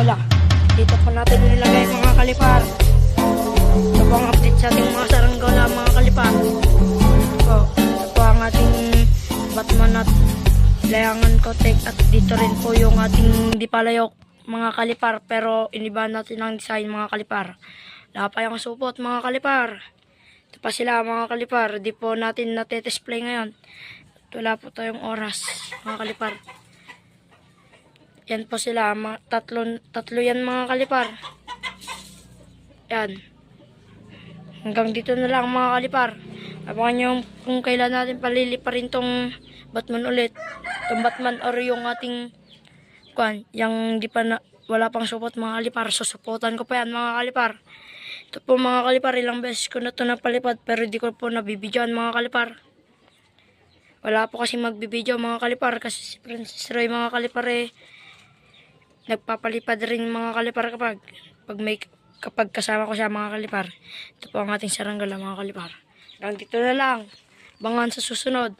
saranggola. Dito po natin nilagay mga kalipar. Ito po ang update sa ating mga saranggola mga kalipar. Ito po ang ating Batman at layangan kotek, at dito rin po yung ating dipalayok mga kalipar, pero iniba natin ang design mga kalipar. Wala pa yung supot mga kalipar. Ito pa sila mga kalipar, di po natin nate-display ngayon. Wala po tayong oras mga kalipar. Yan po sila, tatlo yan mga kalipar. Yan. Hanggang dito na lang mga kalipar. Abangan nyo kung kailan natin paliliparin tong Batman ulit. Tong Batman or yung ating yung di pa na, wala pang support mga kalipar. Susuportan ko pa yan mga kalipar. Ito po mga kalipar, ilang beses ko na ito napalipad pero di ko po nabibidyoan mga kalipar. Wala po kasi magbibidyo mga kalipar kasi si Princess Roy mga kalipar nagpapalipad rin mga kalipar kapag kasama ko siya mga kalipar. Ito po ang ating saranggola mga kalipar. Hanggang dito na lang. Abangan sa susunod.